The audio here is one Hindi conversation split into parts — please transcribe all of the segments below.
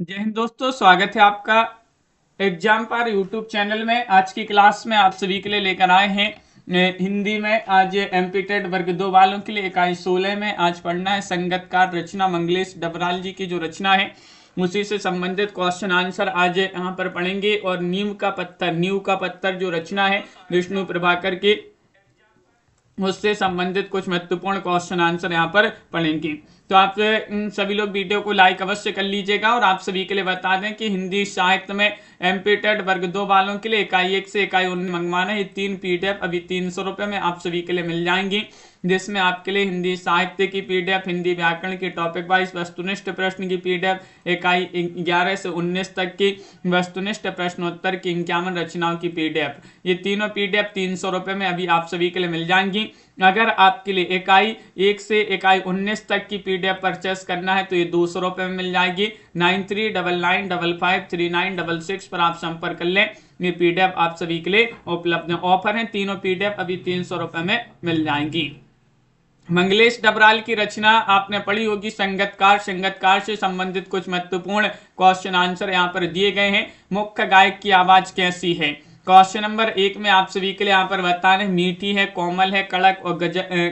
जय हिंद दोस्तों, स्वागत है आपका एग्जाम पर यूट्यूब चैनल में। आज की क्लास में आप सभी के लिए लेकर आए हैं हिंदी में। आज एमपी टेट वर्ग 2 वालों के लिए इकाई 16 में आज पढ़ना है संगतकार रचना मंगलेश डबराल जी की जो रचना है उसी से संबंधित क्वेश्चन आंसर आज यहाँ पर पढ़ेंगे। और नींव का पत्थर जो रचना है विष्णु प्रभाकर की, उससे संबंधित कुछ महत्वपूर्ण क्वेश्चन आंसर यहाँ पर पढ़ेंगे। तो आप सभी लोग वीडियो को लाइक अवश्य कर लीजिएगा। और आप सभी के लिए बता दें कि हिंदी साहित्य में एमपी टेट वर्ग 2 वालों के लिए इकाई 1 से इकाई 19 मंगवाना है। ये 3 पीडीएफ अभी 300 रुपये में आप सभी के लिए मिल जाएंगी, जिसमें आपके लिए हिंदी साहित्य की पीडीएफ, हिंदी व्याकरण की टॉपिक वाइज वस्तुनिष्ठ प्रश्न की पीडीएफ, इकाई 11 से 19 तक की वस्तुनिष्ठ प्रश्नोत्तर की 51 रचनाओं की पीडीएफ, ये तीनों पीडीएफ 300 रुपये में अभी आप सभी के लिए मिल जाएंगी। अगर आपके लिए इकाई 1 से इकाई 19 तक की पीडीएफ परचेस करना है तो ये 200 रुपये में मिल जाएगी। 9399553966 पर आप संपर्क कर लें। ये पीडीएफ आप सभी के लिए उपलब्ध है। ऑफर है, तीनों पीडीएफ अभी 300 रुपये में मिल जाएंगी। मंगलेश डबराल की रचना आपने पढ़ी होगी संगतकार से संबंधित कुछ महत्वपूर्ण क्वेश्चन आंसर यहाँ पर दिए गए हैं। मुख्य गायक की आवाज कैसी है? क्वेश्चन नंबर 1 में आप सभी के लिए यहाँ पर बताने, मीठी है, कोमल है, कड़क और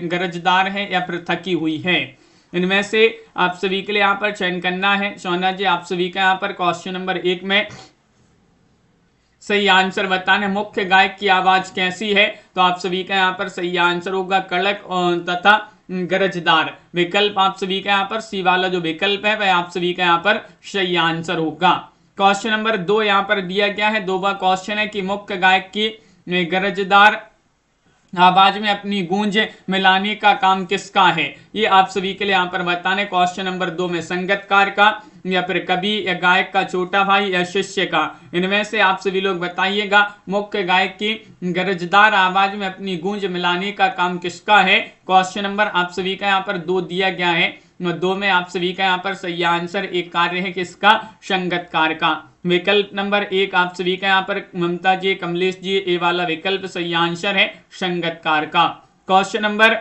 गरजदार है या फिर थकी हुई है? इनमें से आप सभी के लिए यहाँ पर चयन करना है। सोना जी, आप सभी का यहाँ पर क्वेश्चन नंबर 1 में सही आंसर बताने, मुख्य गायक की आवाज कैसी है? तो आप सभी का यहाँ पर सही आंसर होगा कड़क तथा गरजदार। विकल्प आप सभी का यहाँ पर सी वाला जो विकल्प है वह आप सभी का यहाँ पर सही आंसर होगा। क्वेश्चन नंबर 2 यहाँ पर दिया गया है, 2वां क्वेश्चन है कि मुख्य गायक की गरजदार आवाज में अपनी गूंज मिलाने का काम किसका है? ये आप सभी के लिए यहाँ पर बताने। क्वेश्चन नंबर 2 में संगीतकार का या फिर कवि या गायक का, छोटा भाई या शिष्य का? इनमें से आप सभी लोग बताइएगा। मुख्य गायक की गरजदार आवाज में अपनी गूंज मिलाने का काम किसका है? क्वेश्चन नंबर आप सभी का यहाँ पर 2 दिया गया है। 2 में आप सभी का यहाँ पर सही आंसर एक कार्य है किसका? संगीतकार का। विकल्प नंबर 1 आप सभी का यहाँ पर ममता जी, कमलेश जी, ए वाला विकल्प सही आंसर है संगीतकार का। क्वेश्चन नंबर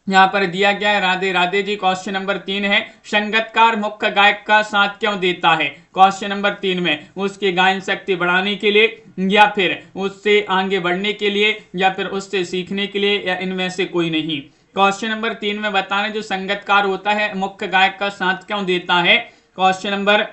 यहाँ पर दिया गया है, राधे राधे जी, क्वेश्चन नंबर 3 है, संगीतकार मुख्य गायक का साथ क्यों देता है? क्वेश्चन नंबर 3 में उसकी गायन शक्ति बढ़ाने के लिए या फिर उससे आगे बढ़ने के लिए या फिर उससे सीखने के लिए या इनमें से कोई नहीं? क्वेश्चन नंबर 3 में बताना, जो संगीतकार होता है मुख्य गायक का साथ क्यों देता है? क्वेश्चन नंबर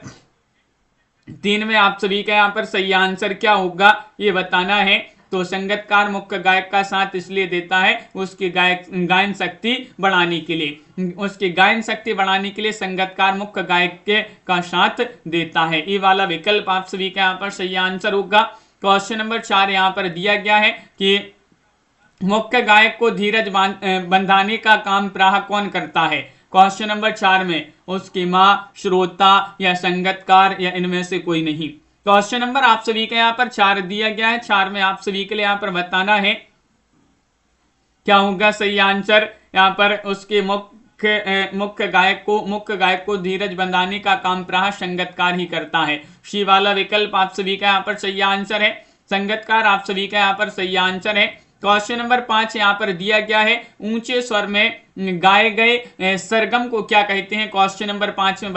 3 में आप सभी का यहाँ पर सही आंसर क्या होगा ये बताना है। तो संगीतकार मुख्य गायक का साथ इसलिए देता है उसकी गायन शक्ति बढ़ाने के लिए। उसकी गायन शक्ति बढ़ाने के लिए संगीतकार मुख्य गायक का साथ देता है। ये वाला विकल्प आप सभी का यहाँ पर सही आंसर होगा। क्वेश्चन नंबर 4 यहाँ पर दिया गया है कि मुख्य गायक को धीरज बंधाने का काम प्राह कौन करता है? क्वेश्चन नंबर 4 में उसकी माँ, श्रोता या संगीतकार या इनमें से कोई नहीं? क्वेश्चन नंबर आप सभी के यहाँ पर 4 दिया गया है। 4 में आप सभी के लिए यहाँ पर बताना है क्या होगा सही आंसर। यहाँ पर उसके मुख्य गायक को धीरज बंधाने का काम प्राह संगीतकार ही करता है। शी वाला विकल्प आप सभी का यहाँ पर सही आंसर है। संगीतकार आप सभी का यहाँ पर सही आंसर है। क्वेश्चन नंबर 5 यहाँ पर दिया गया है, ऊंचे स्वर में गाए गए सरगम को क्या कहते हैं? क्वेश्चन नंबर 5 में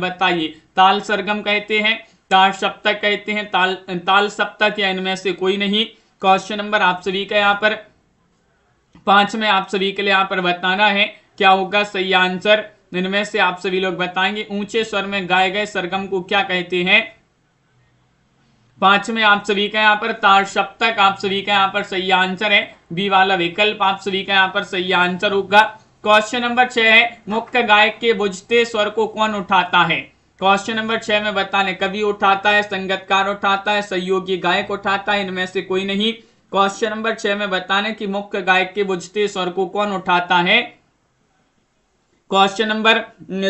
बताइए। ताल सरगम कहते हैं, ताल सप्तक कहते हैं, ताल सप्तक या इनमें से कोई नहीं? क्वेश्चन नंबर आप सभी का यहाँ पर 5 में आप सभी के लिए यहाँ पर बताना है क्या होगा सही आंसर। इनमें से आप सभी लोग बताएंगे ऊंचे स्वर में गाए गए सरगम को क्या कहते हैं? 5 में आप सभी का यहाँ पर ताल सप्तक आप सभी का यहाँ पर सही आंसर है। बी वाला विकल्प आप सभी का यहाँ पर सही आंसर होगा। क्वेश्चन नंबर 6 है, मुख्य गायक के बुझते स्वर को कौन उठाता है? क्वेश्चन नंबर 6 में बताने, कवि उठाता है, संगीतकार उठाता है, सहयोगी गायक उठाता है, इनमें से कोई नहीं? क्वेश्चन नंबर 6 में बताने कि मुख्य गायक के बुझते स्वर को कौन उठाता है? क्वेश्चन नंबर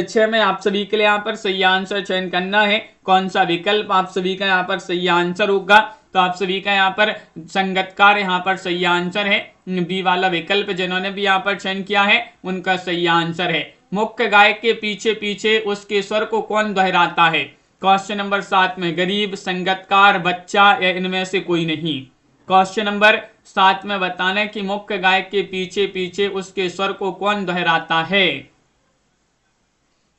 6 में आप सभी के लिए यहाँ पर सही आंसर चयन करना है। कौन सा विकल्प आप सभी का यहाँ पर सही आंसर होगा? तो आप सभी का यहाँ पर संगीतकार यहाँ पर सही आंसर है। बी वाला विकल्प जिन्होंने भी यहाँ पर चयन किया है उनका सही आंसर है। मुख्य गायक के पीछे पीछे उसके स्वर को कौन दोहराता है? क्वेश्चन नंबर 7 में गरीब, संगीतकार, बच्चा या इनमें से कोई नहीं? क्वेश्चन नंबर 7 में बताना है कि मुख्य गायक के पीछे पीछे उसके स्वर को कौन दोहराता है?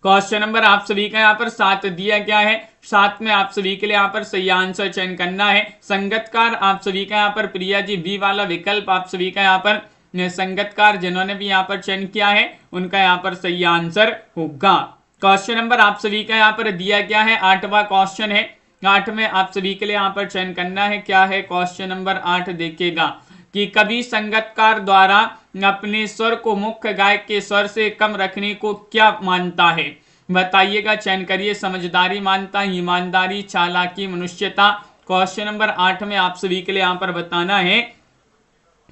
क्वेश्चन नंबर आप सभी का यहाँ पर 7 दिया गया है। 7 में आप सभी के लिए यहाँ पर सही आंसर चयन करना है। संगतकार आप सभी का यहाँ पर प्रिया जी, बी वाला विकल्प आप सभी का यहाँ पर संगतकार जिन्होंने भी यहाँ पर चयन किया है उनका यहाँ पर सही आंसर होगा। क्वेश्चन नंबर आप सभी का यहाँ पर दिया गया है 8वां क्वेश्चन है। 8 में आप सभी के लिए यहाँ पर चयन करना है। क्या है क्वेश्चन नंबर 8? देखिएगा कि कवि संगतकार द्वारा अपने स्वर को मुख्य गायक के स्वर से कम रखने को क्या मानता है? बताइएगा, चयन करिए। समझदारी मानता, ईमानदारी, चालाकी, मनुष्यता। क्वेश्चन नंबर 8 में आप सभी के लिए यहाँ पर बताना है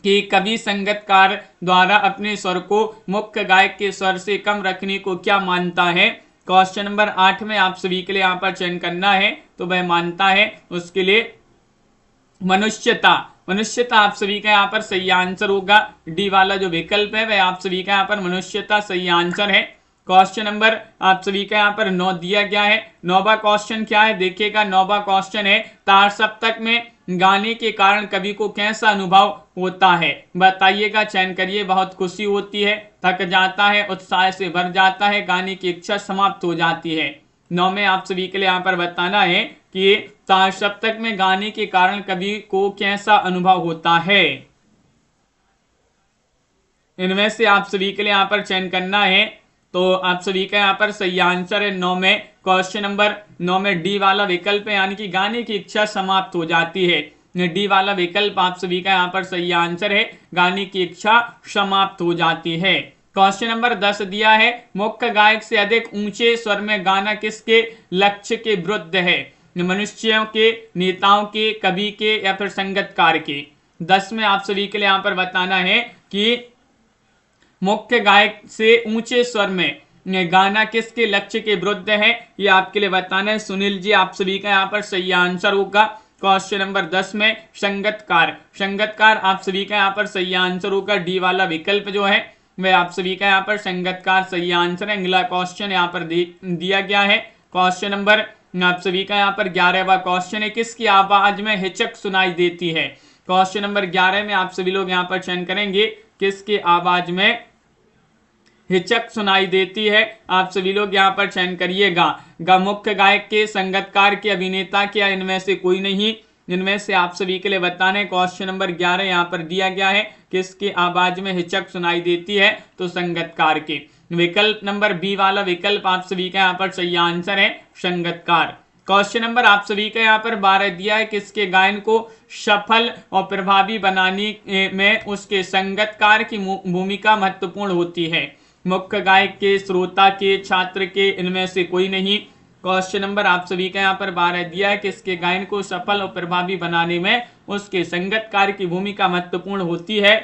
कि कवि संगतकार द्वारा अपने स्वर को मुख्य गायक के स्वर से कम रखने को क्या मानता है? क्वेश्चन नंबर 8 में आप सभी के लिए यहाँ पर चयन करना है। तो वह मानता है उसके लिए मनुष्यता। मनुष्यता आप सभी का यहाँ पर सही आंसर होगा। डी वाला जो विकल्प है वह आप सभी का यहाँ पर मनुष्यता सही आंसर है। क्वेश्चन नंबर आप सभी का यहाँ पर 9 दिया गया है। 9वां क्वेश्चन क्या है? देखिएगा, 9वां क्वेश्चन है तार सप्तक में गाने के कारण कवि को कैसा अनुभव होता है? बताइएगा, चयन करिए। बहुत खुशी होती है, थक जाता है, उत्साह से भर जाता है, गाने की इच्छा समाप्त हो जाती है। 9 में आप सभी के लिए यहाँ पर बताना है कि तार सप्तक में गाने के कारण कवि को कैसा अनुभव होता है। इनमें से आप सभी के लिए यहाँ पर चयन करना है। तो आप सभी का यहाँ पर सही आंसर है 9 में। क्वेश्चन नंबर 9 में डी वाला विकल्प है, यानी कि गाने की इच्छा समाप्त हो जाती है। डी वाला विकल्प आप सभी का यहाँ पर सही आंसर है, गाने की इच्छा समाप्त हो जाती है। क्वेश्चन नंबर 10 दिया है, मुख्य गायक से अधिक ऊंचे स्वर में गाना किसके लक्ष्य के विरुद्ध है? मनुष्यों के, नेताओं के, कवि के या फिर संगतकार के? 10 में आप सभी के लिए यहाँ पर बताना है कि मुख्य गायक से ऊंचे स्वर में गाना किसके लक्ष्य के विरुद्ध है, ये आपके लिए बताना है। सुनील जी, आप सभी का यहाँ पर सही आंसर होगा। क्वेश्चन नंबर 10 में संगतकार, संगतकार आप सभी का यहाँ पर सही आंसर होगा। डी वाला विकल्प जो है वह आप सभी का यहाँ पर संगतकार सही आंसर है। अगला क्वेश्चन यहाँ पर दिया गया है। क्वेश्चन नंबर आप सभी का यहाँ पर 11वां क्वेश्चन है, किसकी आवाज में हिचक सुनाई देती है? क्वेश्चन नंबर 11 में आप सभी लोग यहाँ पर चयन करेंगे, किसकी आवाज में हिचक सुनाई देती है? आप सभी लोग यहाँ पर चयन करिएगा। मुख्य गायक के, संगतकार के, अभिनेता के, या इनमें से कोई नहीं? इनमें से आप सभी के लिए बताने। क्वेश्चन नंबर 11 यहाँ पर दिया गया है, किसकी आवाज में हिचक सुनाई देती है? तो संगतकार के। विकल्प नंबर बी वाला विकल्प आप सभी का यहाँ पर सही आंसर है, संगतकार। क्वेश्चन नंबर आप सभी का यहाँ पर 12 दिया है, किसके गायन को सफल और प्रभावी बनाने में उसके संगतकार की भूमिका महत्वपूर्ण होती है? मुख्य गायक के, श्रोता के, छात्र के, इनमें से कोई नहीं? क्वेश्चन नंबर आप सभी का यहाँ पर 12 दिया है, किसके गायन को सफल और प्रभावी बनाने में उसके संगतकार की भूमिका महत्वपूर्ण होती है?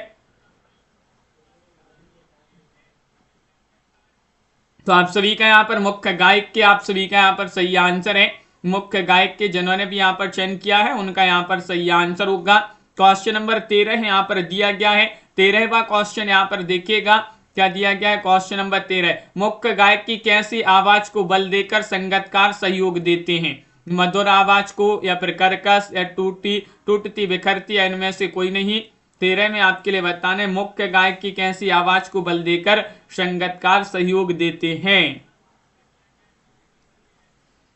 तो आप सभी का यहाँ पर मुख्य गायक के आप सभी का यहाँ पर सही आंसर है। मुख्य गायक के जिन्होंने भी यहाँ पर चयन किया है उनका यहाँ पर सही आंसर होगा। क्वेश्चन नंबर 13 यहाँ पर दिया गया है। 13वां क्वेश्चन यहाँ पर देखिएगा, क्या दिया गया है? क्वेश्चन नंबर 13, मुख्य गायक की कैसी आवाज को बल देकर संगतकार सहयोग देते हैं? मधुर आवाज को, या फिर कर्कश, या टूटती बिखरती, या इनमें से कोई नहीं? 13 में आपके लिए बताना है, मुख्य गायक की कैसी आवाज को बल देकर संगतकार सहयोग देते हैं।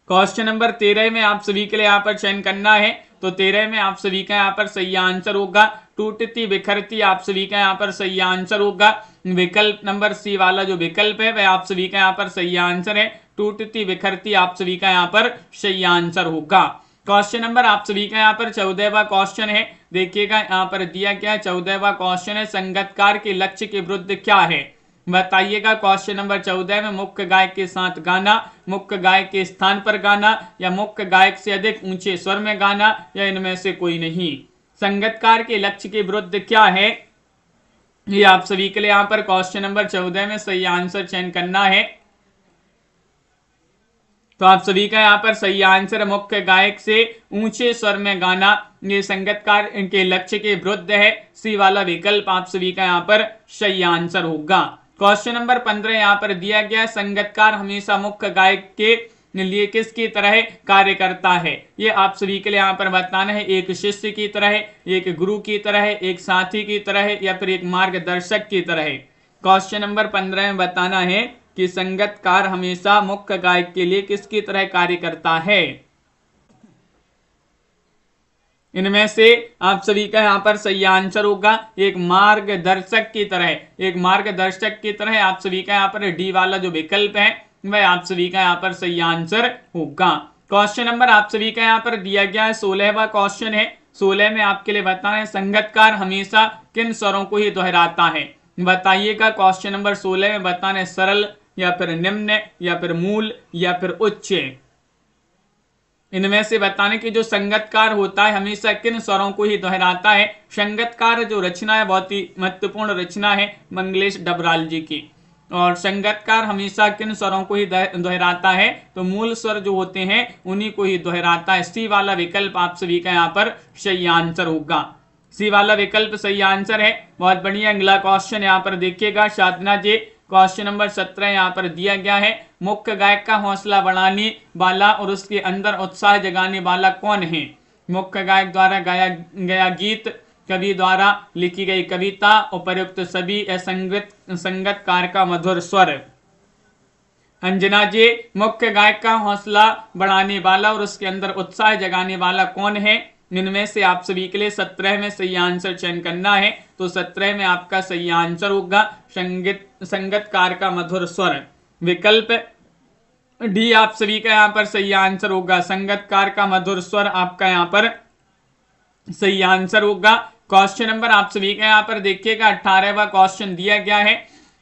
क्वेश्चन नंबर 13 में आप सभी के लिए यहाँ पर चयन करना है। तो 13 में आप सभी का यहाँ पर सही आंसर होगा टूटती बिखरती, आप सभी का यहाँ पर सही आंसर होगा। विकल्प नंबर सी वाला जो विकल्प है वह आप सभी का यहाँ पर सही आंसर है, टूटती बिखरती आप सभी का यहाँ पर सही आंसर होगा। क्वेश्चन नंबर आप सभी का यहाँ पर 14वां क्वेश्चन है, देखिएगा यहाँ पर दिया गया है 14वां क्वेश्चन है, संगतकार के लक्ष्य के विरुद्ध क्या है? बताइएगा। क्वेश्चन नंबर 14 में मुख्य गायक के साथ गाना, मुख्य गायक के स्थान पर गाना, या मुख्य गायक से अधिक ऊंचे स्वर में गाना, या इनमें से कोई नहीं? संगतकार के लक्ष्य के विरुद्ध क्या है, ये आप सभी के लिए यहाँ पर क्वेश्चन नंबर 14 में सही आंसर चयन करना है। तो आप सभी का यहाँ पर सही आंसर मुख्य गायक से ऊंचे स्वर में गाना, ये संगतकार के लक्ष्य के विरुद्ध है। सी वाला विकल्प आप सभी का यहाँ पर सही आंसर होगा। क्वेश्चन नंबर 15 यहाँ पर दिया गया, संगतकार हमेशा मुख्य गायक के लिए किसकी तरह कार्य करता है? ये आप सभी के लिए यहाँ पर बताना है, एक शिष्य की तरह, एक गुरु की तरह, एक साथी की तरह, या फिर एक मार्गदर्शक की तरह? क्वेश्चन नंबर 15 में बताना है कि संगतकार हमेशा मुख्य गायक के लिए किसकी तरह कार्य करता है? इनमें से आप सभी का यहाँ पर सही आंसर होगा एक मार्गदर्शक की तरह, एक मार्गदर्शक की तरह आप सभी का यहाँ पर डी वाला जो विकल्प है वह आप सभी का यहाँ पर सही आंसर होगा। क्वेश्चन नंबर आप सभी का यहाँ पर दिया गया है 16वां क्वेश्चन है। 16 में आपके लिए बताना है संगतकार हमेशा किन स्वरों को ही दोहराता है? बताइएगा। क्वेश्चन नंबर 16 में बताना है सरल या फिर निम्न या फिर मूल या फिर उच्च। इनमें से बताने की जो संगतकार होता है हमेशा किन स्वरों को ही दोहराता है? संगतकार जो रचना है बहुत ही महत्वपूर्ण रचना है मंगलेश डबराल जी की। और संगतकार हमेशा किन स्वरों को ही दोहराता है? तो मूल स्वर जो होते हैं उन्हीं को ही दोहराता है। सी वाला विकल्प आप सभी का यहाँ पर सही आंसर होगा। सी वाला विकल्प सही आंसर है। बहुत बढ़िया। अगला क्वेश्चन यहाँ पर देखिएगा साधना जी। क्वेश्चन नंबर 17 यहाँ पर दिया गया है मुख्य गायक का हौसला बढ़ाने वाला और उसके अंदर उत्साह जगाने वाला कौन है? मुख्य गायक द्वारा गाया गया गीत, कवि द्वारा लिखी गई कविता, उपर्युक्त सभी या संगतकार का मधुर स्वर। अंजना जी, मुख्य गायक का हौसला बढ़ाने वाला और उसके अंदर उत्साह जगाने वाला कौन है? इनमें से आप सभी के लिए 17 में सही आंसर चयन करना है। तो 17 में आपका सही आंसर होगा संगतकार का मधुर स्वर। विकल्प डी आप सभी का यहाँ पर सही आंसर होगा। संगतकार का मधुर स्वर आपका यहाँ पर सही आंसर होगा। क्वेश्चन नंबर आप सभी का यहाँ पर देखिएगा 18वां क्वेश्चन दिया गया है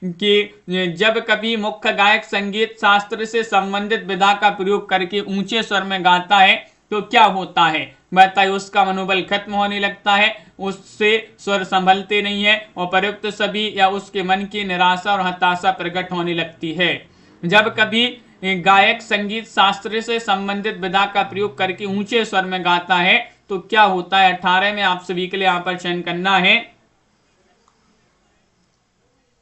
कि जब कभी मुख्य गायक संगीत शास्त्र से संबंधित विधा का प्रयोग करके ऊंचे स्वर में गाता है तो क्या होता है? बताइए। उसका मनोबल खत्म होने लगता है, उससे स्वर संभलते नहीं है, उपर्युक्त सभी या उसके मन की निराशा और हताशा प्रकट होने लगती है। जब कभी गायक संगीत शास्त्र से संबंधित विधा का प्रयोग करके ऊंचे स्वर में गाता है तो क्या होता है? 18 में आप सभी के लिए यहाँ पर चयन करना है।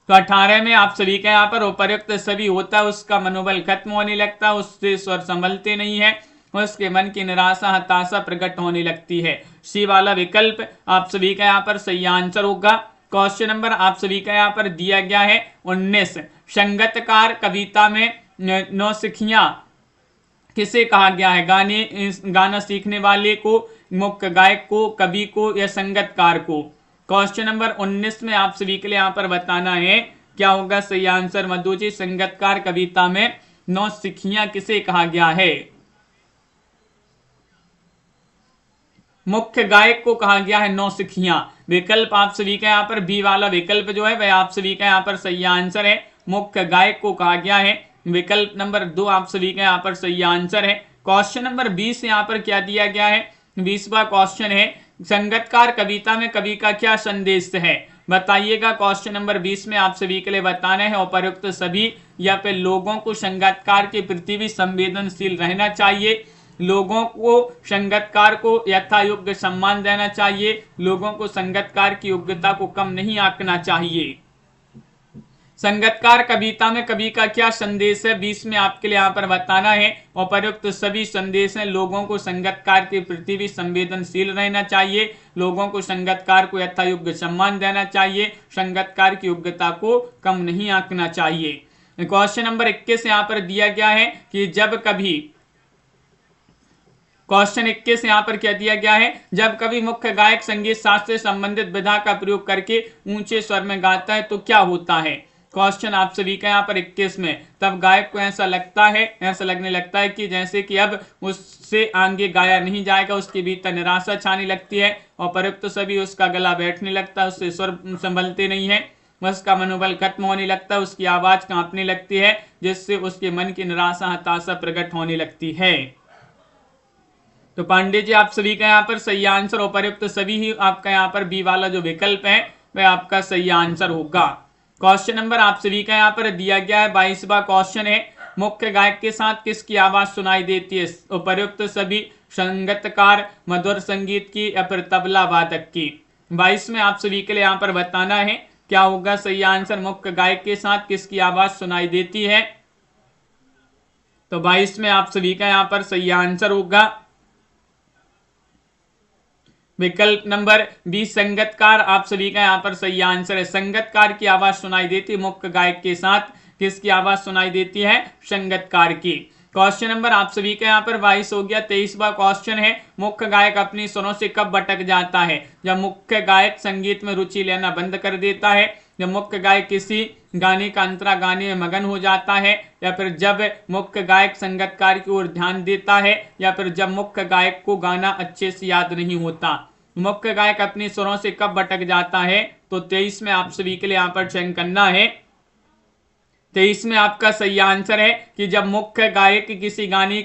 तो 18 में आप सभी का यहाँ पर उपर्युक्त सभी होता है, उसका मनोबल खत्म होने लगता है, उससे स्वर संभलते नहीं है, उसके मन की निराशा हताशा प्रकट होने लगती है। सी वाला विकल्प आप सभी का यहाँ पर सही आंसर होगा। क्वेश्चन नंबर आप सभी का यहाँ पर दिया गया है 19। संगतकार कविता में नौसिखियां किसे कहा गया है? गाना सीखने वाले को, मुख्य गायक को, कवि को या संगतकार को? क्वेश्चन नंबर 19 में आप सभी के लिए यहाँ पर बताना है क्या होगा सही आंसर। मधु जी, संगतकार कविता में नौसिखियां किसे कहा गया है? मुख्य गायक को कहा गया है नौसिखियां। विकल्प आप सभी का यहाँ पर बी वाला विकल्प जो है वह आप सभी का यहाँ पर सही आंसर है। मुख्य गायक को कहा गया है। विकल्प नंबर 2 आप सभी का यहाँ पर सही आंसर है। क्वेश्चन नंबर 20 यहाँ पर क्या दिया गया है? 20वां क्वेश्चन है संगतकार कविता में कवि का क्या संदेश है? बताइएगा। क्वेश्चन नंबर 20 में आप सभी के लिए बताना है उपर्युक्त सभी या फिर लोगों को संगतकार के प्रति भी संवेदनशील रहना चाहिए, लोगों को संगतकार को यथा योग्य सम्मान देना चाहिए, लोगों को संगतकार की योग्यता को कम नहीं आंकना चाहिए। संगतकार कविता में कवि का क्या संदेश है? 20 में आपके लिए यहाँ पर बताना है उपर्युक्त सभी संदेश हैं। लोगों को संगतकार के प्रति भी संवेदनशील रहना चाहिए, लोगों को संगतकार को यथा योग्य सम्मान देना चाहिए, संगतकार की योग्यता को कम नहीं आंकना चाहिए। क्वेश्चन नंबर 21 यहाँ पर दिया गया है कि जब कभी, क्वेश्चन 21 यहाँ पर क्या दिया गया है? जब कभी मुख्य गायक संगीत शास्त्र से संबंधित विधा का प्रयोग करके ऊंचे स्वर में गाता है तो क्या होता है? क्वेश्चन आप सभी का यहाँ पर 21 में तब गायक को ऐसा लगने लगता है कि जैसे कि अब उससे आगे गाया नहीं जाएगा, उसके भीतर निराशा छाने लगती है और उपर्युक्त सभी उसका गला बैठने लगता है, उससे स्वर संभलते नहीं है, उसका मनोबल खत्म होने लगता है, उसकी आवाज कांपने लगती है, जिससे उसके मन की निराशा हताशा प्रकट होने लगती है। तो पांडे जी आप सभी का यहाँ पर सही आंसर उपर्युक्त सभी ही आपका यहाँ पर बी वाला जो विकल्प है वह आपका सही आंसर होगा। क्वेश्चन नंबर आप सभी का यहाँ पर दिया गया है 22वां क्वेश्चन है मुख्य गायक के साथ किसकी आवाज सुनाई देती है? उपर्युक्त सभी, संगतकार, मधुर संगीत की या फिर तबला वादक की? 22 में आप सभी के लिए यहाँ पर बताना है क्या होगा सही आंसर। मुख्य गायक के साथ किसकी आवाज सुनाई देती है? तो 22 में आप सभी का यहाँ पर सही आंसर होगा विकल्प नंबर 20 संगतकार। आप सभी का यहाँ पर सही आंसर है। संगतकार की आवाज सुनाई देती मुख्य गायक के साथ किसकी आवाज सुनाई देती है? संगीतकार की। क्वेश्चन नंबर आप सभी का यहाँ पर 22 हो गया। 23वां क्वेश्चन है, मुख्य गायक अपनी स्वरों से कब भटक जाता है? जब मुख्य गायक संगीत में रुचि लेना बंद कर देता है, जब मुख्य गायक किसी गाने का अंतरा गाने में मगन हो जाता है, या फिर जब मुख्य गायक संगीतकार की ओर ध्यान देता है, या फिर जब मुख्य गायक को गाना अच्छे से याद नहीं होता। मुख्य गायक अपनी स्वरों से कब भटक जाता है? तो 23 में आप सभी के लिए यहाँ पर चयन करना है। 23 में आपका सही आंसर है कि जब मुख्य गायक किसी गाने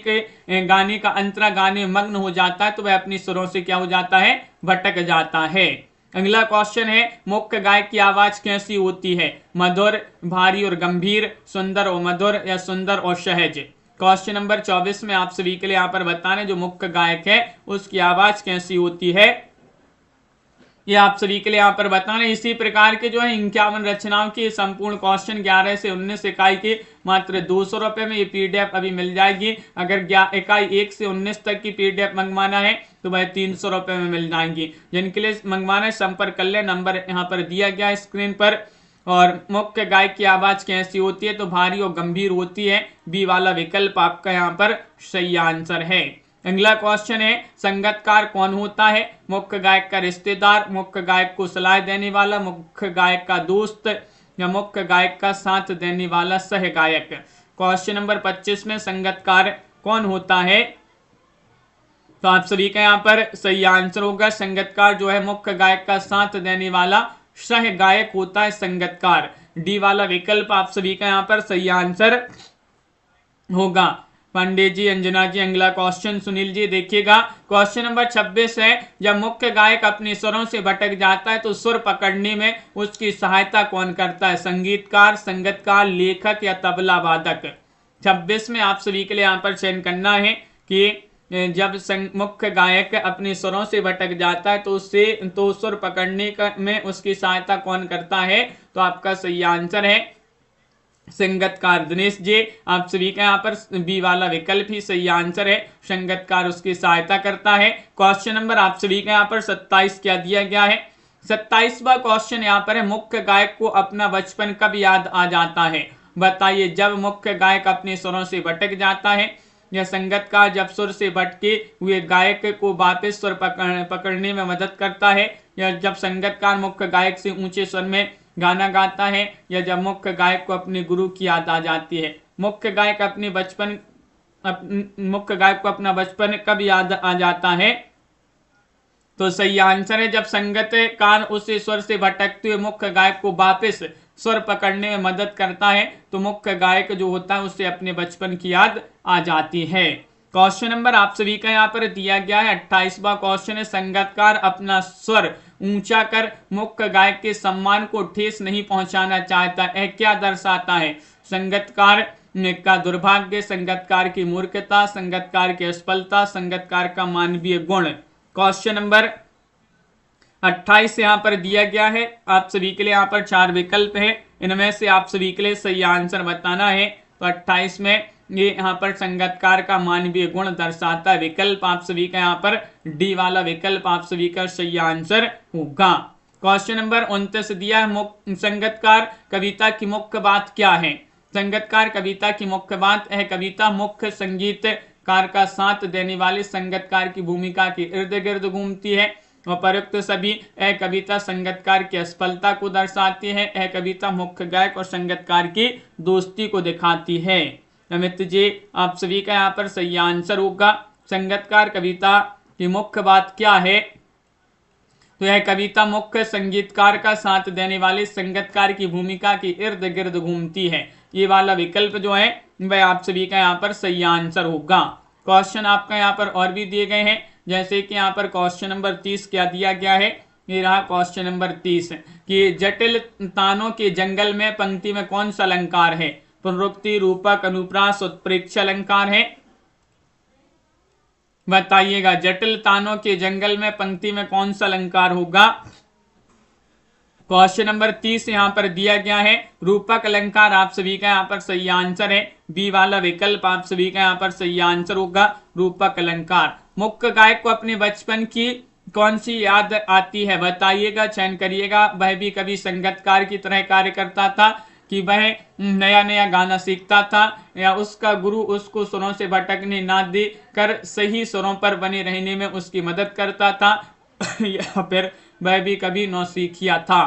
का अंतरा गाने में मग्न हो जाता है तो वह अपनी स्वरों से क्या हो जाता है? भटक जाता है। अगला क्वेश्चन है, मुख्य गायक की आवाज कैसी होती है? मधुर, भारी और गंभीर, सुंदर और मधुर, या सुंदर और सहज? क्वेश्चन नंबर 24 में आप सभी के लिए यहाँ पर बताना, जो मुख्य गायक है उसकी आवाज कैसी होती है, ये आप सभी के लिए यहाँ पर बताना। इसी प्रकार के जो है 51 रचनाओं की संपूर्ण क्वेश्चन 11 से 19 इकाई की मात्र 200 रुपए में ये पीडीएफ अभी मिल जाएगी। अगर इकाई 1 से 19 तक की पीडीएफ मंगवाना है तो वह 300 रुपए में मिल जाएंगी। जिनके लिए मंगवाना है संपर्क कर ले, नंबर यहाँ पर दिया गया स्क्रीन पर। और मुख्य गायक की आवाज कैसी होती है? तो भारी और गंभीर होती है। बी वाला विकल्प आपका यहाँ पर सही आंसर है। अगला क्वेश्चन है, संगीतकार कौन होता है? मुख्य गायक का रिश्तेदार, मुख्य गायक को सलाह देने वाला, मुख्य गायक का दोस्त, या मुख्य गायक का साथ देने वाला सह गायक? क्वेश्चन नंबर 25 में संगीतकार कौन होता है? तो आप सभी का यहाँ पर सही आंसर होगा, संगीतकार जो है मुख्य गायक का साथ देने वाला सह गायक होता है संगीतकार। डी वाला विकल्प आप सभी का यहाँ पर सही आंसर होगा। पांडे जी, अंजना जी, अगला क्वेश्चन सुनील जी देखिएगा। क्वेश्चन नंबर 26 है, जब मुख्य गायक अपने स्वरों से भटक जाता है तो सुर पकड़ने में उसकी सहायता कौन करता है? संगीतकार, लेखक, या तबला वादक? 26 में आप सभी के लिए यहाँ पर चयन करना है कि जब मुख्य गायक अपने स्वरों से भटक जाता है तो सुर पकड़ने में उसकी सहायता कौन करता है? तो आपका सही आंसर है संगीतकार। दिनेश जी, आप सभी का यहाँ पर बी वाला विकल्प ही सही आंसर है, संगीतकार उसकी सहायता करता है। क्वेश्चन नंबर आप सभी का यहाँ पर 27 क्या दिया गया है? 27वां क्वेश्चन यहाँ पर है, मुख्य गायक को अपना बचपन कब याद आ जाता है? बताइए। जब मुख्य गायक अपने स्वरों से भटक जाता है, या संगीतकार जब सुर से भटके हुए गायक को वापस सुर पकड़ने में मदद करता है, या जब संगीतकार मुख्य गायक से ऊंचे स्वर में गाना गाता है, या जब मुख्य गायक को अपने गुरु की याद आ जाती है? मुख्य गायक को अपना बचपन कब याद आ जाता है? तो सही आंसर है जब संगीतकार उसे स्वर से भटकते हुए मुख्य गायक को वापस स्वर पकड़ने में मदद करता है, तो मुख्य गायक जो होता है उसे अपने बचपन की याद आ जाती है। क्वेश्चन नंबर आप सभी का यहाँ पर दिया गया है। 28वां क्वेश्चन है, संगीतकार अपना स्वर ऊंचा कर मुख्य गायक के सम्मान को ठेस नहीं पहुंचाना चाहता है, क्या दर्शाता है? संगीतकार का दुर्भाग्य, संगीतकार की मूर्खता, संगीतकार की असफलता, संगीतकार का मानवीय गुण? क्वेश्चन नंबर 28 यहाँ पर दिया गया है। आप सभी के लिए यहाँ पर 4 विकल्प है, इनमें से आप सभी के लिए सही आंसर बताना है। तो 28 में ये यहाँ पर संगीतकार का मानवीय गुण दर्शाता है। विकल्प आप सभी का यहाँ पर डी वाला विकल्प आप सभी का सही आंसर होगा। क्वेश्चन नंबर 29 दिया है, संगीतकार कविता की मुख्य बात क्या है? संगीतकार कविता की मुख्य बात है, कविता मुख्य संगीतकार का साथ देने वाले संगीतकार की भूमिका के इर्द गिर्द घूमती है। उपरोक्त सभी कविता संगीतकार की असफलता को दर्शाती है। कविता मुख्य गायक और संगीतकार की दोस्ती को दिखाती है। अमित जी, आप सभी का यहाँ पर सही आंसर होगा। संगीतकार कविता की मुख्य बात क्या है? तो यह कविता मुख्य संगीतकार का साथ देने वाले संगीतकार की भूमिका के इर्द गिर्द घूमती है। ये वाला विकल्प जो है वह आप सभी का यहाँ पर सही आंसर होगा। क्वेश्चन आपका यहाँ पर और भी दिए गए हैं, जैसे कि यहाँ पर क्वेश्चन नंबर 30 क्या दिया गया है? ये रहा क्वेश्चन नंबर 30 कि जटिल तानों के जंगल में पंक्ति में कौन सा अलंकार है? पुनरुक्ति, रूपक, अनुप्रास, उत्प्रेक्ष अलंकार है? बताइएगा। जटिल तानों के जंगल में पंक्ति में कौन सा अलंकार होगा? क्वेश्चन नंबर 30 यहाँ पर दिया गया है रूपक अलंकार। आप सभी का यहाँ पर सही आंसर है बी वाला विकल्प आप सभी का यहाँ पर सही आंसर होगा, रूपक अलंकार। मुख्य गायक को अपने बचपन की कौन सी याद आती है? बताइएगा, चयन करिएगा। वह भी कभी संगीतकार की तरह कार्य करता था, कि वह नया नया गाना सीखता था या उसका गुरु उसको सुरों से भटकने ना दे कर सही सुरों पर बने रहने में उसकी मदद करता था या फिर वह भी कभी नौसिखिया था।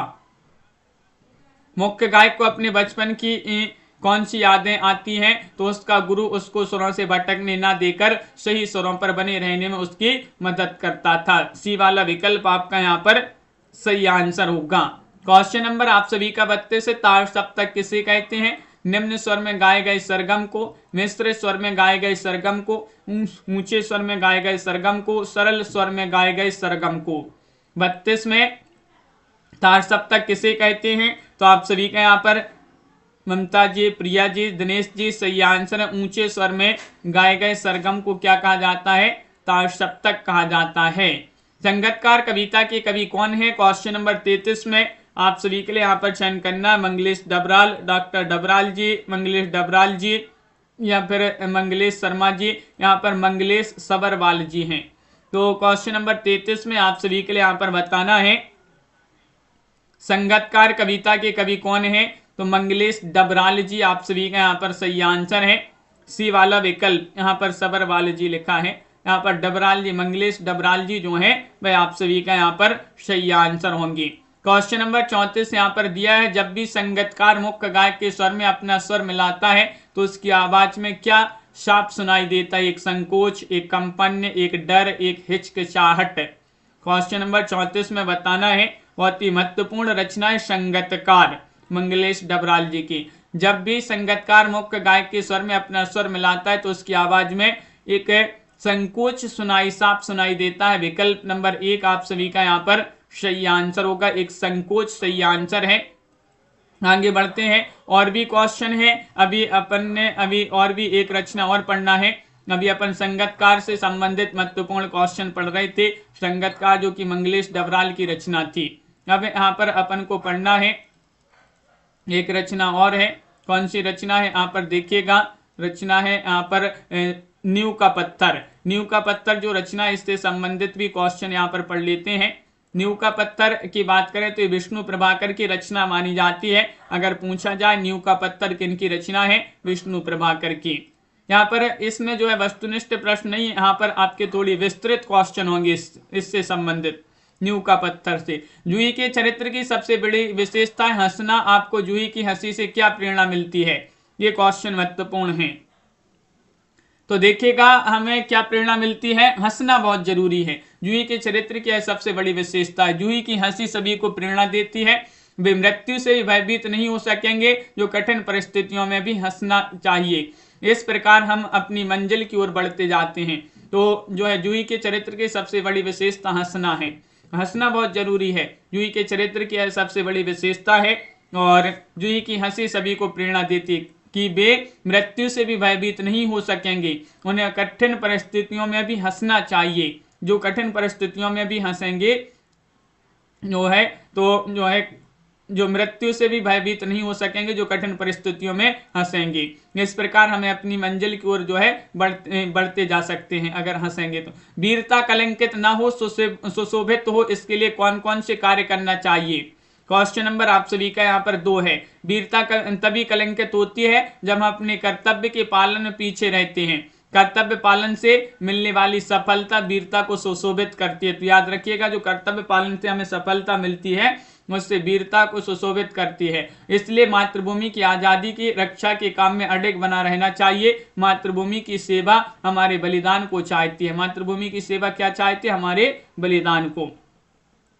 मुख्य गायक को अपने बचपन की कौन सी यादें आती हैं, तो उसका गुरु उसको सुरों से भटकने ना देकर सही सुरों पर बने रहने में उसकी मदद करता था। सी वाला विकल्प आपका यहाँ पर सही आंसर होगा। क्वेश्चन नंबर आप सभी का 32 है, तार सप्तक किसे कहते हैं? निम्न स्वर में गाए गए सरगम को, मिश्र स्वर में गाए गए सरगम को, ऊंचे स्वर में गाए गए सरगम को, सरल स्वर में गाए गए सरगम को। 32 में तार सप्तक किसे कहते हैं? तो आप सभी का यहाँ पर ममता जी, प्रिया जी, दिनेश जी सही आंसर है। ऊंचे स्वर में गाए गए सरगम को क्या कहा जाता है? तार सप्तक कहा जाता है। संगतकार कविता के कवि कौन है? क्वेश्चन नंबर 33 में आप सभी के लिए यहाँ पर चयन करना है। मंगलेश डबराल, डॉक्टर डबराल जी, मंगलेश डबराल जी या फिर मंगलेश शर्मा जी, यहाँ पर मंगलेश सबरवाल जी हैं। तो क्वेश्चन नंबर 33 में आप सभी के लिए यहाँ पर बताना है संगतकार कविता के कवि कौन है? तो मंगलेश डबराल जी आप सभी का यहाँ पर सही आंसर है। सी वाला विकल्प, यहाँ पर सबरवाल जी लिखा है, यहाँ पर डबराल जी, मंगलेश डबराल जी जो है वह आप सभी का यहाँ पर सही आंसर होंगे। क्वेश्चन नंबर 34 यहाँ पर दिया है, जब भी संगतकार मुख्य गायक के स्वर में अपना स्वर मिलाता है तो उसकी आवाज में क्या साफ सुनाई देता है? एक संकोच, एक कंपन, एक डर, एक हिचकिचाहट। क्वेश्चन नंबर 34 में बताना है। बहुत ही महत्वपूर्ण रचना है संगतकार, मंगलेश डबराल जी की। जब भी संगतकार मुख्य गायक के स्वर में अपना स्वर मिलाता है तो उसकी आवाज में एक संकोच साफ सुनाई देता है। विकल्प नंबर 1 आप सभी का यहाँ पर सही आंसर होगा, एक संकोच सही आंसर है। आगे बढ़ते हैं, और भी क्वेश्चन है। अभी और भी एक रचना और पढ़ना है। अभी अपन संगतकार से संबंधित महत्वपूर्ण क्वेश्चन पढ़ रहे थे, संगतकार जो कि मंगलेश डबराल की रचना थी। अब यहाँ पर अपन को पढ़ना है एक रचना और है। कौन सी रचना है? यहाँ पर देखिएगा, रचना है यहाँ पर नींव का पत्थर। नींव का पत्थर जो रचना है, इससे संबंधित भी क्वेश्चन यहाँ पर पढ़ लेते हैं। नींव का पत्थर की बात करें तो ये विष्णु प्रभाकर की रचना मानी जाती है। अगर पूछा जाए नींव का पत्थर किन की रचना है? विष्णु प्रभाकर की। यहाँ पर इसमें जो है वस्तुनिष्ठ प्रश्न नहीं, यहाँ पर आपके थोड़ी विस्तृत क्वेश्चन होंगे इससे संबंधित। नींव का पत्थर से जूही के चरित्र की सबसे बड़ी विशेषता है हंसना। आपको जूही की हंसी से क्या प्रेरणा मिलती है? ये क्वेश्चन महत्वपूर्ण है। तो देखिएगा, हमें क्या प्रेरणा मिलती है? हंसना बहुत जरूरी है। जूही के चरित्र की सबसे बड़ी विशेषता है, जूही की हंसी सभी को प्रेरणा देती है। वे मृत्यु से भी भयभीत नहीं हो सकेंगे, जो कठिन परिस्थितियों में भी हंसना चाहिए। इस प्रकार हम अपनी मंजिल की ओर बढ़ते जाते हैं। तो जो है जूही के चरित्र की सबसे बड़ी विशेषता हंसना है। हंसना बहुत जरूरी है, जूही के चरित्र की सबसे बड़ी विशेषता है। और जूही की हंसी सभी को प्रेरणा देती है कि वे मृत्यु से भी भयभीत नहीं हो सकेंगे, उन्हें कठिन परिस्थितियों में भी हंसना चाहिए। जो कठिन परिस्थितियों में भी हंसेंगे जो मृत्यु से भी भयभीत नहीं हो सकेंगे, जो कठिन परिस्थितियों में हंसेंगे। इस प्रकार हमें अपनी मंजिल की ओर जो है बढ़ते जा सकते हैं अगर हंसेंगे तो। वीरता कलंकित ना हो, सुशोभित हो, इसके लिए कौन कौन से कार्य करना चाहिए? क्वेश्चन नंबर आप सभी का यहाँ पर 2 है। वीरता तभी कलंकित होती है जब हम अपने कर्तव्य के पालन में पीछे रहते हैं। कर्तव्य पालन से मिलने वाली सफलता वीरता को सुशोभित करती है। तो याद रखिएगा, जो कर्तव्य पालन से हमें सफलता मिलती है उससे वीरता को सुशोभित करती है। इसलिए मातृभूमि की आजादी की रक्षा के काम में अडिग बना रहना चाहिए। मातृभूमि की सेवा हमारे बलिदान को चाहती है। मातृभूमि की सेवा क्या चाहती है? हमारे बलिदान को।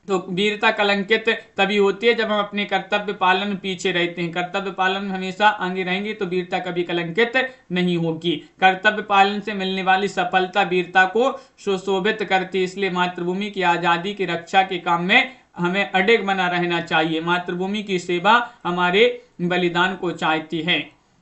तो वीरता कलंकित तभी होती है जब हम अपने कर्तव्य पालन में पीछे रहते हैं। कर्तव्य पालन में हमेशा आगे रहेंगे तो वीरता कभी कलंकित नहीं होगी। कर्तव्य पालन से मिलने वाली सफलता वीरता को सुशोभित करती है। इसलिए मातृभूमि की आजादी की रक्षा के काम में हमें अडिग बना रहना चाहिए। मातृभूमि की सेवा हमारे बलिदान को चाहती है।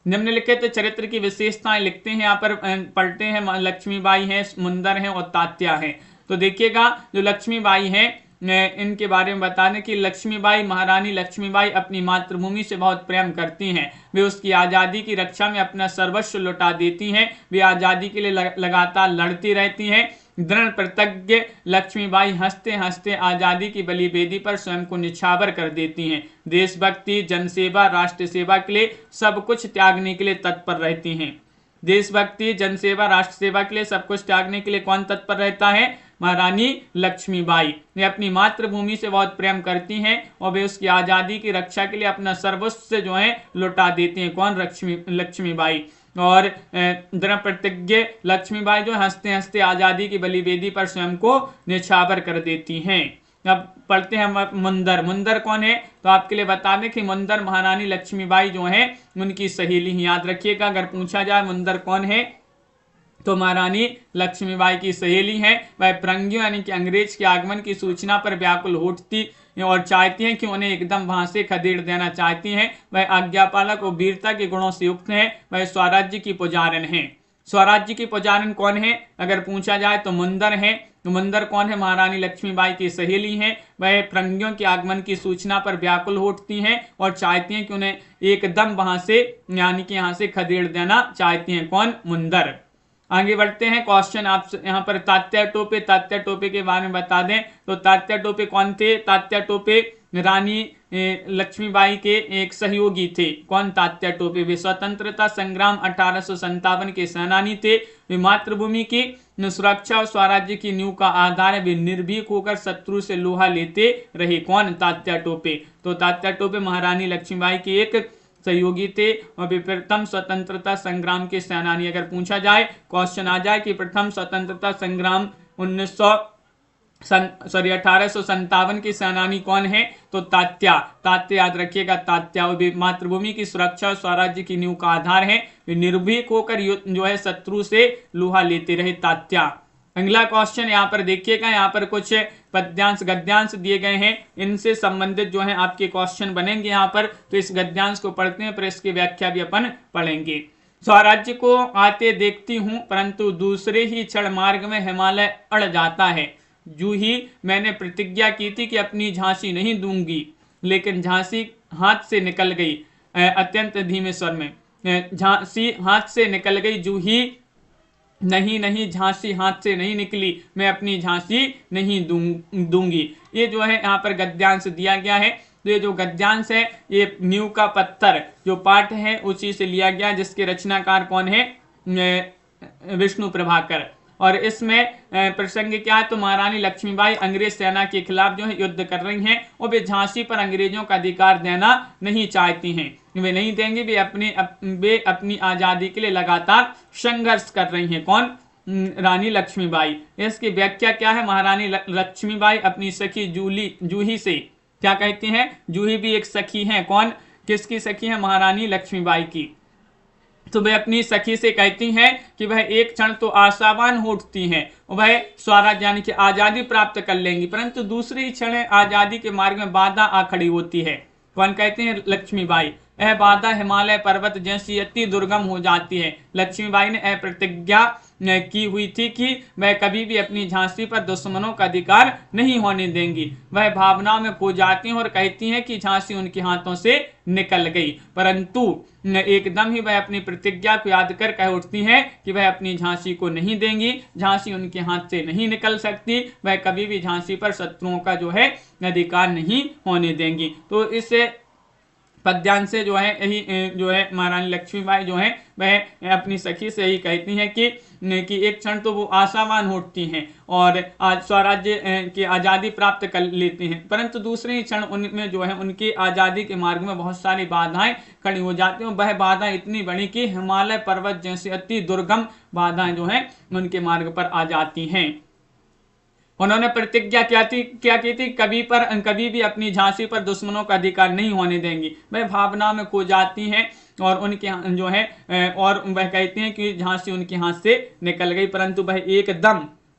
निम्नलिखित चरित्र की विशेषताएं लिखते हैं, यहाँ पर पढ़ते हैं। लक्ष्मीबाई है, मुंदर है और तात्या है। तो देखिएगा, जो लक्ष्मीबाई है इनके बारे में बताने की लक्ष्मीबाई, महारानी लक्ष्मीबाई अपनी मातृभूमि से बहुत प्रेम करती हैं। वे उसकी आज़ादी की रक्षा में अपना सर्वस्व लुटा देती हैं। वे आज़ादी के लिए लगातार लड़ती रहती हैं। दृढ़ प्रतिज्ञ लक्ष्मीबाई हंसते हंसते आजादी की बलि बेदी पर स्वयं को निछावर कर देती हैं। देशभक्ति, जनसेवा, राष्ट्र सेवा के लिए सब कुछ त्यागने के लिए तत्पर रहती हैं। देशभक्ति, जनसेवा, राष्ट्र सेवा के लिए सब कुछ त्यागने के लिए कौन तत्पर रहता है? महारानी लक्ष्मीबाई। वे अपनी मातृभूमि से बहुत प्रेम करती हैं और वे उसकी आजादी की रक्षा के लिए अपना सर्वस्व जो है लुटा देती हैं। कौन? लक्ष्मीबाई। और दृढ़ प्रतिज्ञ लक्ष्मीबाई जो हंसते हंसते आजादी की बलि बेदी पर स्वयं को निछावर कर देती हैं। अब पढ़ते हैं मुंदर। मुंदर कौन है? तो आपके लिए बता दें कि मुंदर महारानी लक्ष्मीबाई जो है उनकी सहेली। याद रखिएगा, अगर पूछा जाए मुंदर कौन है तो महारानी लक्ष्मीबाई की सहेली है। वह फिरंगियों यानी कि अंग्रेज के आगमन की सूचना पर व्याकुल होती और चाहती हैं कि उन्हें एकदम वहां से खदेड़ देना चाहती हैं। वह आज्ञापालक और वीरता के गुणों से युक्त हैं। वह स्वराज्य की पुजारन है। स्वराज्य की पुजारन कौन है अगर पूछा जाए तो मुंदर है। तो मुंदर कौन है? महारानी लक्ष्मीबाई की सहेली हैं। वह फिरंगियों के आगमन की सूचना पर व्याकुल होती हैं और चाहती हैं कि उन्हें एकदम वहां से यानी कि यहाँ से खदेड़ देना चाहती हैं। कौन? मुंदर। आगे बढ़ते हैं। क्वेश्चन आप यहाँ पर तात्या टोपे। तात्या टोपे के बारे में बता दें तो तात्या टोपे कौन थे? तात्या टोपे रानी लक्ष्मीबाई के एक सहयोगी थे। कौन? तात्या टोपे। वे स्वतंत्रता संग्राम 1857 के सेनानी थे। वे मातृभूमि की सुरक्षा और स्वराज्य की नींव का आधार है। वे निर्भीक होकर शत्रु से लोहा लेते रहे। कौन? तात्या टोपे। तो तात्या टोपे महारानी लक्ष्मीबाई के एक सहयोगी थे और वे प्रथम स्वतंत्रता संग्राम के सेनानी। अगर पूछा जाए, क्वेश्चन आ जाए कि प्रथम स्वतंत्रता संग्राम 1857 के सेनानी कौन है तो तात्या। तात्या याद रखिएगा, तात्या। वे मातृभूमि की सुरक्षा और स्वराज्य की नींव का आधार है। वे निर्भीक होकर जो है शत्रु से लोहा लेते रहे। तात्या। अगला क्वेश्चन यहाँ पर देखिएगा, यहाँ पर कुछ पद्यांश गद्यांश दिए गए हैं। इनसे संबंधित जो है आपके क्वेश्चन बनेंगे यहाँ पर। तो इस गद्यांश को पढ़ते हैं, पर इसकी व्याख्या भी अपन पढ़ेंगे। स्वराज्य को आते देखती हूँ परंतु दूसरे ही क्षण मार्ग में हिमालय अड़ जाता है। जूं ही मैंने प्रतिज्ञा की थी कि अपनी झांसी नहीं दूंगी, लेकिन झांसी हाथ से निकल गई। अत्यंत धीमे स्वर में, झांसी हाथ से निकल गई। जूं ही नहीं झांसी हाथ से नहीं निकली, मैं अपनी झांसी नहीं दूंगी। ये जो है यहाँ पर गद्यांश दिया गया है। तो ये जो गद्यांश है ये नींव का पत्थर जो पाठ है उसी से लिया गया, जिसके रचनाकार कौन है? विष्णु प्रभाकर। और इसमें प्रसंग क्या है तो महारानी लक्ष्मीबाई अंग्रेज सेना के खिलाफ जो है युद्ध कर रही हैं और वे झांसी पर अंग्रेजों का अधिकार देना नहीं चाहती हैं। वे नहीं देंगे। वे अपनी आजादी के लिए लगातार संघर्ष कर रही हैं। कौन? रानी लक्ष्मीबाई। इसकी व्याख्या क्या है? महारानी लक्ष्मीबाई अपनी सखी जूही से क्या कहती हैं? जूही भी एक सखी है। कौन? किसकी सखी है? महारानी लक्ष्मीबाई की। तो वह अपनी सखी से कहती हैं कि वह एक क्षण तो आशावान हो उठती हैं, वह स्वराज्य यानी कि आजादी प्राप्त कर लेंगी, परंतु दूसरी क्षण आजादी के मार्ग में बाधा आ खड़ी होती है। कौन कहते हैं? लक्ष्मीबाई। यह बाधा हिमालय पर्वत जैसी अति दुर्गम हो जाती है। लक्ष्मीबाई ने यह प्रतिज्ञा की हुई थी कि वह कभी भी अपनी झांसी पर दुश्मनों का अधिकार नहीं होने देंगी। वह भावनाओं में खो जाती हैं और कहती हैं कि झांसी उनके हाथों से निकल गई, परंतु एकदम ही वह अपनी प्रतिज्ञा को याद कर कह उठती हैं कि वह अपनी झांसी को नहीं देंगी। झांसी उनके हाथ से नहीं निकल सकती। वह कभी भी झांसी पर शत्रुओं का जो है अधिकार नहीं होने देंगी। तो इससे पद्यांश से जो है यही जो है महारानी लक्ष्मीबाई जो है वह अपनी सखी से ही कहती हैं कि एक क्षण तो वो आशावान होती हैं और आज स्वराज्य की आज़ादी प्राप्त कर लेती हैं, परंतु दूसरे ही क्षण उनमें जो है उनकी आज़ादी के मार्ग में बहुत सारी बाधाएं खड़ी हो जाती हैं। वह बाधा इतनी बड़ी कि हिमालय पर्वत जैसी अति दुर्गम बाधाएं जो है उनके मार्ग पर आ जाती हैं। उन्होंने प्रतिज्ञा क्या की थी? कभी भी अपनी झांसी पर दुश्मनों का अधिकार नहीं होने देंगी। वह भावना में खो जाती हैं और उनके जो है और वह कहती हैं कि झांसी उनके हाथ से निकल गई, परंतु वह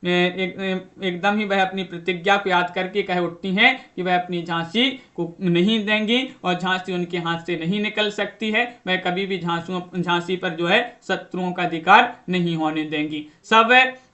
एकदम ही वह अपनी प्रतिज्ञा को याद करके कह उठती हैं कि वह अपनी झांसी को नहीं देंगी और झांसी उनके हाथ से नहीं निकल सकती है। वह कभी भी झांसी पर जो है शत्रुओं का अधिकार नहीं होने देंगी।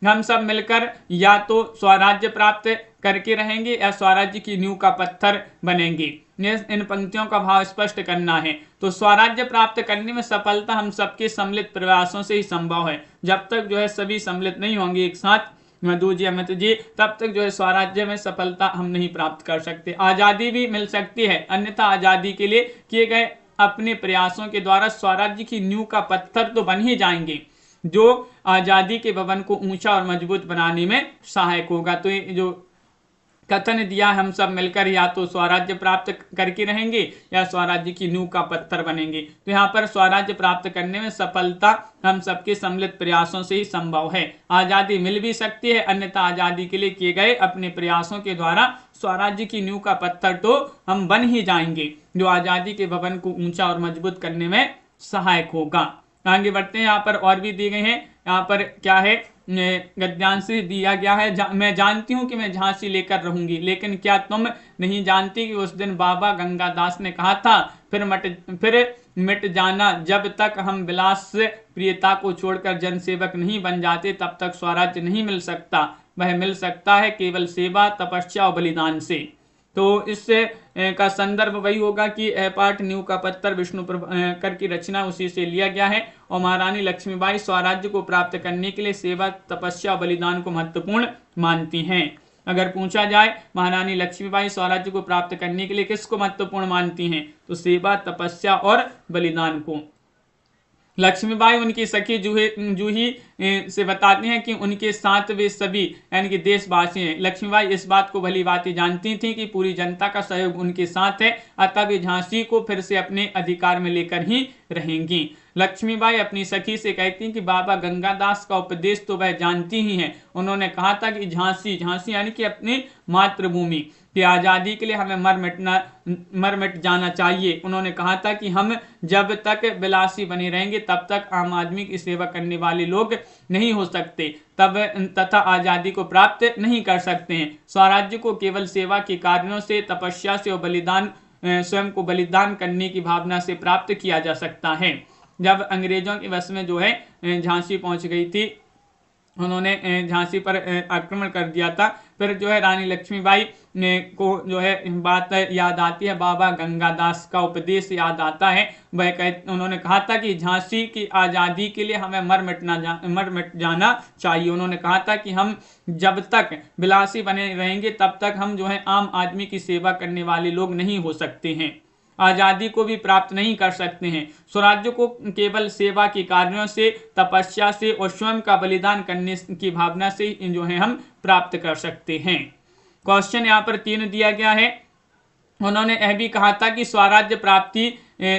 हम सब मिलकर या तो स्वराज्य प्राप्त करके रहेंगे या स्वराज्य की नींव का पत्थर बनेंगे। इन पंक्तियों का भाव स्पष्ट करना है। तो स्वराज्य प्राप्त करने में सफलता हम सबके सम्मिलित प्रयासों से ही संभव है। जब तक जो है सभी सम्मिलित नहीं होंगे एक साथ मधु जी, अमित जी, तब तक जो है स्वराज्य में सफलता हम नहीं प्राप्त कर सकते। आजादी भी मिल सकती है, अन्यथा आजादी के लिए किए गए अपने प्रयासों के द्वारा स्वराज्य की नींव का पत्थर तो बन ही जाएंगे, जो आजादी के भवन को ऊंचा और मजबूत बनाने में सहायक होगा। तो ये जो कथन दिया, हम सब मिलकर या तो स्वराज्य प्राप्त करके रहेंगे या स्वराज्य की नींव का पत्थर बनेंगे। तो यहाँ पर स्वराज्य प्राप्त करने में सफलता हम सबके सम्मिलित प्रयासों से ही संभव है। आजादी मिल भी सकती है, अन्यथा आजादी के लिए किए गए अपने प्रयासों के द्वारा स्वराज्य की नींव का पत्थर तो हम बन ही जाएंगे, जो आजादी के भवन को ऊंचा और मजबूत करने में सहायक होगा। आगे बढ़ते हैं, यहाँ पर और भी दिए गए हैं। यहाँ पर क्या है, गद्यांश दिया गया है, मैं जानती हूँ कि मैं झांसी लेकर रहूंगी, लेकिन क्या तुम नहीं जानती कि उस दिन बाबा गंगादास ने कहा था, फिर मिट जाना जब तक हम विलास प्रियता को छोड़कर जनसेवक नहीं बन जाते, तब तक स्वराज्य नहीं मिल सकता। वह मिल सकता है केवल सेवा, तपस्या और बलिदान से। तो इस का संदर्भ वही होगा कि पाठ नींव का पत्थर विष्णु कर की रचना उसी से लिया गया है। और महारानी लक्ष्मीबाई स्वराज्य को प्राप्त करने के लिए सेवा, तपस्या, बलिदान को महत्वपूर्ण मानती हैं। अगर पूछा जाए महारानी लक्ष्मीबाई स्वराज्य को प्राप्त करने के लिए किसको महत्वपूर्ण मानती हैं, तो सेवा, तपस्या और बलिदान को। लक्ष्मीबाई उनकी सखी जूही से बताती हैं कि उनके साथ वे सभी यानी कि देशवासी हैं। लक्ष्मीबाई इस बात को भली भांति जानती थी कि पूरी जनता का सहयोग उनके साथ है, अतः वे झांसी को फिर से अपने अधिकार में लेकर ही रहेंगी। लक्ष्मीबाई अपनी सखी से कहती हैं कि बाबा गंगादास का उपदेश तो वह जानती ही हैं। उन्होंने कहा था कि झांसी यानी कि अपनी मातृभूमि की आज़ादी के लिए हमें मर मिट जाना चाहिए। उन्होंने कहा था कि हम जब तक विलासी बने रहेंगे तब तक आम आदमी की सेवा करने वाले लोग नहीं हो सकते, तथा आज़ादी को प्राप्त नहीं कर सकते हैं। स्वराज्य को केवल सेवा के कार्यों से, तपस्या से और बलिदान, स्वयं को बलिदान करने की भावना से प्राप्त किया जा सकता है। जब अंग्रेजों के वश में जो है झांसी पहुंच गई थी, उन्होंने झांसी पर आक्रमण कर दिया था, फिर जो है रानी लक्ष्मीबाई को जो है बात याद आती है, बाबा गंगादास का उपदेश याद आता है। उन्होंने कहा था कि झांसी की आज़ादी के लिए हमें मर मिट जाना चाहिए। उन्होंने कहा था कि हम जब तक विलासी बने रहेंगे तब तक हम जो है आम आदमी की सेवा करने वाले लोग नहीं हो सकते हैं, आजादी को भी प्राप्त नहीं कर सकते हैं। स्वराज्य को केवल सेवा के कार्यों से, तपस्या से और स्वयं का बलिदान करने की भावना से जो है हम प्राप्त कर सकते हैं। क्वेश्चन यहाँ पर 3 दिया गया है। उन्होंने यह भी कहा था कि स्वराज्य प्राप्ति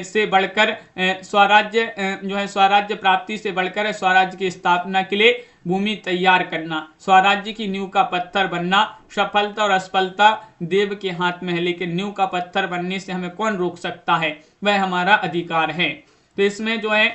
से बढ़कर स्वराज्य प्राप्ति से बढ़कर स्वराज्य की स्थापना के लिए भूमि तैयार करना, स्वराज्य की नींव का पत्थर बनना। सफलता और असफलता देव के हाथ में है, लेकिन नींव का पत्थर बनने से हमें कौन रोक सकता है, वह हमारा अधिकार है। तो इसमें जो है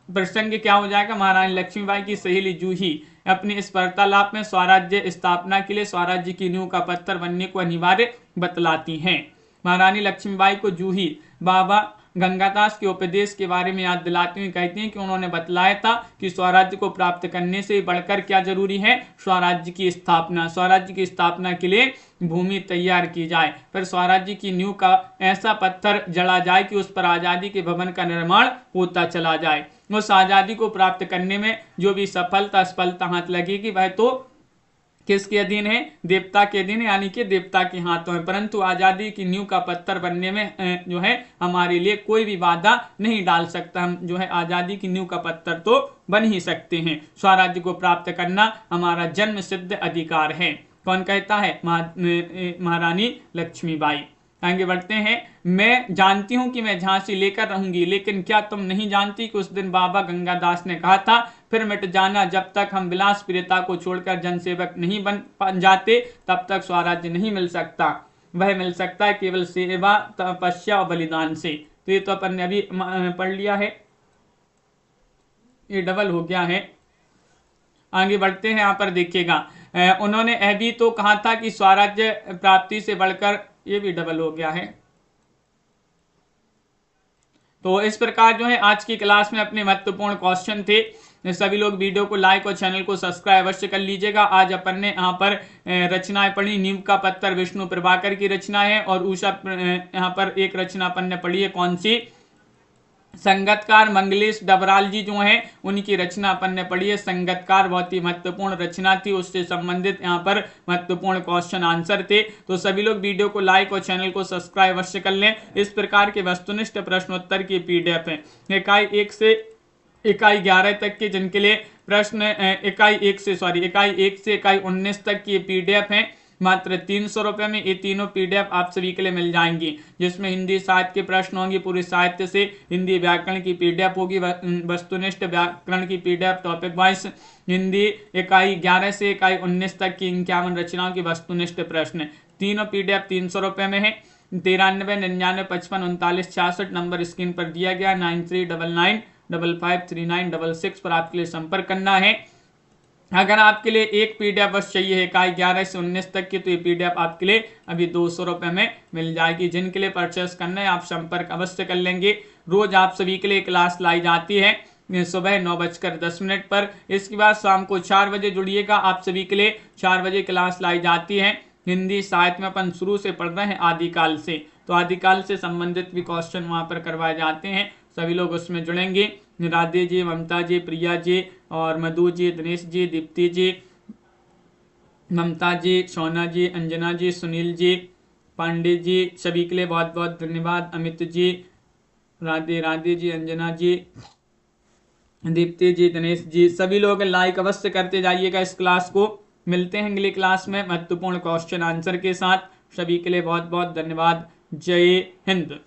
प्रसंग क्या हो जाएगा, महारानी लक्ष्मीबाई की सहेली जूही अपने इस वार्तालाप में स्वराज्य स्थापना के लिए स्वराज्य की नींव का पत्थर बनने को अनिवार्य बतलाती हैं। महारानी लक्ष्मीबाई को जूही बाबा गंगादास के उपदेश के बारे में याद दिलाते हुए कहती हैं कि उन्होंने बतलाया था कि स्वराज्य को प्राप्त करने से बढ़कर क्या जरूरी है, स्वराज्य की स्थापना। स्वराज्य की स्थापना के लिए भूमि तैयार की जाए, फिर स्वराज्य की नींव का ऐसा पत्थर जड़ा जाए कि उस पर आज़ादी के भवन का निर्माण होता चला जाए। उस आज़ादी को प्राप्त करने में जो भी सफलता असफलता हाथ लगेगी वह तो किसके अधीन है, देवता के अधीन है, यानी कि देवता के हाथों में। परंतु आज़ादी की नींव का पत्थर बनने में जो है हमारे लिए कोई भी बाधा नहीं डाल सकता। हम जो है आज़ादी की नींव का पत्थर तो बन ही सकते हैं। स्वराज्य को प्राप्त करना हमारा जन्म सिद्ध अधिकार है। कौन कहता है, महारानी लक्ष्मीबाई। आगे बढ़ते हैं। मैं जानती हूं कि मैं झांसी लेकर रहूंगी, लेकिन क्या तुम नहीं जानती कि उस दिन बाबा गंगादास ने कहा था, फिर मिट जाना जब तक हम विलास प्रियता को छोड़कर जनसेवक नहीं बन जाते तब तक स्वराज्य नहीं मिल सकता। वह मिल सकता है केवल सेवा, तपस्या और बलिदान से। तो ये तो अपन ने अभी पढ़ लिया है, ये डबल हो गया है। आगे बढ़ते हैं। यहाँ पर देखिएगा, उन्होंने यह भी तो कहा था कि स्वराज्य प्राप्ति से बढ़कर, ये भी डबल हो गया है। तो इस प्रकार जो है आज की क्लास में अपने महत्वपूर्ण क्वेश्चन थे। सभी लोग वीडियो को लाइक और चैनल को सब्सक्राइब अवश्य कर लीजिएगा। आज अपन ने यहाँ पर रचनाएं पढ़ी। नींव का पत्थर विष्णु प्रभाकर की रचना है, और उषा यहाँ पर एक रचना अपन ने पढ़ी है, कौन सी, संगतकार मंगलेश डबराल जी जो हैं उनकी रचना अपन ने पढ़ी है। संगतकार बहुत ही महत्वपूर्ण रचना थी, उससे संबंधित यहाँ पर महत्वपूर्ण क्वेश्चन आंसर थे। तो सभी लोग वीडियो को लाइक और चैनल को सब्सक्राइब अवश्य कर लें। इस प्रकार के वस्तुनिष्ठ प्रश्नोत्तर की पीडीएफ है इकाई 1 से इकाई 11 तक के, जिनके लिए प्रश्न इकाई 1 से इकाई 19 तक की पीडीएफ है मात्र 300 रुपए में। ये तीनों पीडीएफ आप सभी के लिए मिल जाएंगी, जिसमें हिंदी साहित्य के प्रश्न होंगे, पूरे साहित्य से हिंदी व्याकरण की पीडीएफ होगी, वस्तुनिष्ठ व्याकरण की पीडीएफ टॉपिक वाइज, हिंदी इकाई 11 से इकाई 19 तक की 51 रचनाओं की वस्तुनिष्ठ प्रश्न। तीनों पीडीएफ 300 रुपए में है। 9399553966 नंबर स्क्रीन पर दिया गया 9399553966 पर आपके लिए संपर्क करना है। अगर आपके लिए एक पीडीएफ बस चाहिए है इकाई 11 से 19 तक की, तो ये पीडीएफ आपके लिए अभी 200 रुपए में मिल जाएगी। जिनके लिए परचेस करना है आप संपर्क अवश्य कर लेंगे। रोज आप सभी के लिए क्लास लाई जाती है सुबह 9:10 पर। इसके बाद शाम को 4 बजे जुड़िएगा, आप सभी के लिए 4 बजे क्लास लाई जाती है। हिंदी साहित्य में अपन शुरू से पढ़ रहे हैं आदिकाल से, तो आदिकाल से संबंधित भी क्वेश्चन वहां पर करवाए जाते हैं। सभी लोग उसमें जुड़ेंगे। राधे जी, ममता जी, प्रिया जी और मधु जी, दिनेश जी, दीप्ति जी, ममता जी, सोना जी, अंजना जी, सुनील जी, पांडे जी, सभी के लिए बहुत बहुत धन्यवाद। अमित जी, राधे राधे जी, अंजना जी, दीप्ति जी, दिनेश जी, सभी लोग लाइक अवश्य करते जाइएगा इस क्लास को। मिलते हैं अगली क्लास में महत्वपूर्ण क्वेश्चन आंसर के साथ। सभी के लिए बहुत बहुत धन्यवाद। जय हिंद।